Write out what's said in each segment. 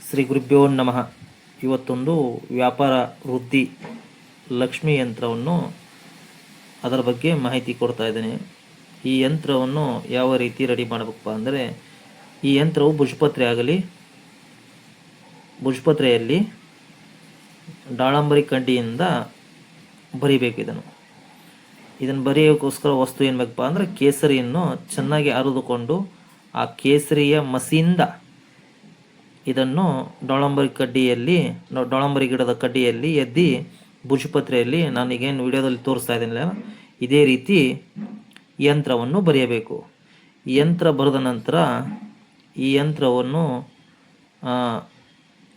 ಶ್ರೀ ಗುರುಭ್ಯೋ ನಮಃ. ಇವತ್ತೊಂದು ವ್ಯಾಪಾರ ವೃದ್ಧಿ ಲಕ್ಷ್ಮಿ ಯಂತ್ರವನ್ನು ಅದರ ಬಗ್ಗೆ ಮಾಹಿತಿ ಕೊಡ್ತಾ ಇದ್ದೇನೆ. ಈ ಯಂತ್ರವನ್ನು ಯಾವ ರೀತಿ ರೆಡಿ ಮಾಡಬೇಕಪ್ಪ ಅಂದರೆ, ಈ ಯಂತ್ರವು ಭುಜಪತ್ರೆಯಲ್ಲಿ ದಾಳಂಬರಿ ಕಡ್ಡಿಯಿಂದ ಬರಿಬೇಕು. ಇದನ್ನು ಬರೆಯೋಕ್ಕೋಸ್ಕರ ವಸ್ತು ಏನು ಬೇಕಪ್ಪ ಅಂದರೆ, ಕೇಸರಿಯನ್ನು ಚೆನ್ನಾಗಿ ಅರಿದುಕೊಂಡು ಆ ಕೇಸರಿಯ ಮಸಿಯಿಂದ ಇದನ್ನು ದಾಳಂಬರಿ ಗಿಡದ ಕಡ್ಡಿಯಲ್ಲಿ ಎದ್ದಿ ಭುಜಪತ್ರೆಯಲ್ಲಿ ನಾನೀಗೇನು ವಿಡಿಯೋದಲ್ಲಿ ತೋರಿಸ್ತಾ ಇದ್ದೀನಲ್ಲ, ಇದೇ ರೀತಿ ಯಂತ್ರವನ್ನು ಬರೆಯಬೇಕು. ಯಂತ್ರ ಬರೆದ ನಂತರ ಈ ಯಂತ್ರವನ್ನು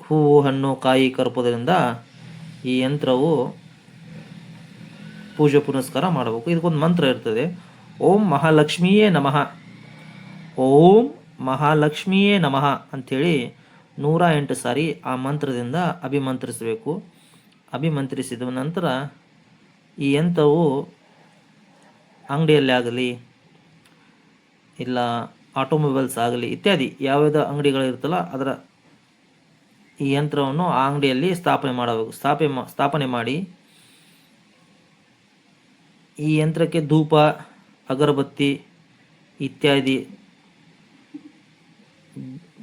ಹೂವು, ಹಣ್ಣು, ಕಾಯಿ ಕರ್ಪೋದ್ರಿಂದ ಈ ಯಂತ್ರವು ಪೂಜೆ ಪುನಸ್ಕಾರ ಮಾಡಬೇಕು. ಇದಕ್ಕೊಂದು ಮಂತ್ರ ಇರ್ತದೆ, ಓಂ ಮಹಾಲಕ್ಷ್ಮಿಯೇ ನಮಃ, ಓಂ ಮಹಾಲಕ್ಷ್ಮಿಯೇ ನಮಃ ಅಂಥೇಳಿ 108 ಸಾರಿ ಆ ಮಂತ್ರದಿಂದ ಅಭಿಮಂತ್ರಿಸಬೇಕು. ಅಭಿಮಂತ್ರಿಸಿದ ನಂತರ ಈ ಯಂತ್ರವು ಅಂಗಡಿಯಲ್ಲಿ ಆಗಲಿ ಇಲ್ಲ ಆಟೋಮೊಬೈಲ್ಸ್ ಆಗಲಿ ಇತ್ಯಾದಿ ಯಾವ್ಯಾವ ಅಂಗಡಿಗಳಿರುತ್ತಲ್ಲ ಅದರ ಈ ಯಂತ್ರವನ್ನು ಆ ಅಂಗಡಿಯಲ್ಲಿ ಸ್ಥಾಪನೆ ಮಾಡಬೇಕು. ಸ್ಥಾಪನೆ ಮಾಡಿ ಈ ಯಂತ್ರಕ್ಕೆ ಧೂಪ, ಅಗರಬತ್ತಿ ಇತ್ಯಾದಿ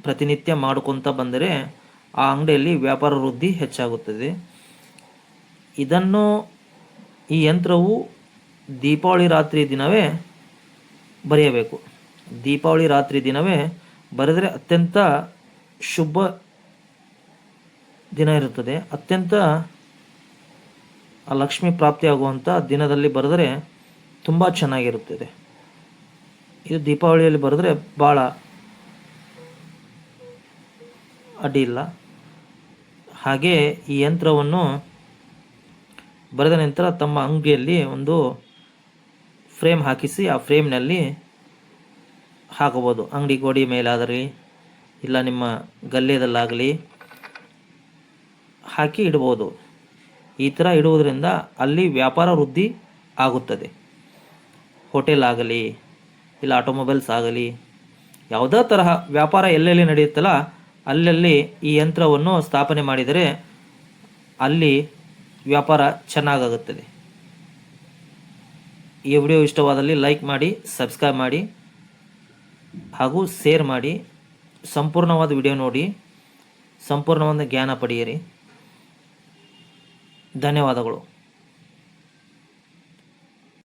ಪ್ರತಿನಿತ್ಯ ಮಾಡಿಕೊಂತ ಬಂದರೆ ಆ ಅಂಗಡಿಯಲ್ಲಿ ವ್ಯಾಪಾರ ವೃದ್ಧಿ ಹೆಚ್ಚಾಗುತ್ತದೆ. ಈ ಯಂತ್ರವು ದೀಪಾವಳಿ ರಾತ್ರಿ ದಿನವೇ ಬರೆಯಬೇಕು. ದೀಪಾವಳಿ ರಾತ್ರಿ ದಿನವೇ ಬರೆದರೆ ಅತ್ಯಂತ ಶುಭ ದಿನ ಇರುತ್ತದೆ. ಅತ್ಯಂತ ಲಕ್ಷ್ಮಿ ಪ್ರಾಪ್ತಿಯಾಗುವಂಥ ದಿನದಲ್ಲಿ ಬರೆದರೆ ತುಂಬ ಚೆನ್ನಾಗಿರುತ್ತದೆ. ಇದು ದೀಪಾವಳಿಯಲ್ಲಿ ಬರೆದರೆ ಭಾಳ ಅಡ್ಡಿ ಇಲ್ಲ. ಹಾಗೆ ಈ ಯಂತ್ರವನ್ನು ಬರೆದ ನಂತರ ತಮ್ಮ ಅಂಗಡಿಯಲ್ಲಿ ಒಂದು ಫ್ರೇಮ್ ಹಾಕಿಸಿ ಆ ಫ್ರೇಮ್ನಲ್ಲಿ ಹಾಕಬಹುದು. ಅಂಗಡಿ ಗೋಡಿ ಮೇಲಾಗಲಿ ಇಲ್ಲ ನಿಮ್ಮ ಗಲ್ಲೆದಲ್ಲಾಗಲಿ ಹಾಕಿ ಇಡ್ಬೋದು. ಈ ಥರ ಇಡುವುದರಿಂದ ಅಲ್ಲಿ ವ್ಯಾಪಾರ ವೃದ್ಧಿ ಆಗುತ್ತದೆ. ಹೋಟೆಲ್ ಆಗಲಿ ಇಲ್ಲ ಆಟೋಮೊಬೈಲ್ಸ್ ಆಗಲಿ ಯಾವುದೇ ತರಹ ವ್ಯಾಪಾರ ಎಲ್ಲೆಲ್ಲಿ ನಡೆಯುತ್ತಲ್ಲ ಅಲ್ಲಲ್ಲಿ ಈ ಯಂತ್ರವನ್ನು ಸ್ಥಾಪನೆ ಮಾಡಿದರೆ ಅಲ್ಲಿ ವ್ಯಾಪಾರ ಚೆನ್ನಾಗಾಗುತ್ತದೆ. ಈ ವಿಡಿಯೋ ಇಷ್ಟವಾದಲ್ಲಿ ಲೈಕ್ ಮಾಡಿ, ಸಬ್ಸ್ಕ್ರೈಬ್ ಮಾಡಿ ಹಾಗೂ ಶೇರ್ ಮಾಡಿ. ಸಂಪೂರ್ಣವಾದ ವಿಡಿಯೋ ನೋಡಿ ಸಂಪೂರ್ಣವಾದ ಜ್ಞಾನ ಪಡೆಯಿರಿ. ಧನ್ಯವಾದಗಳು.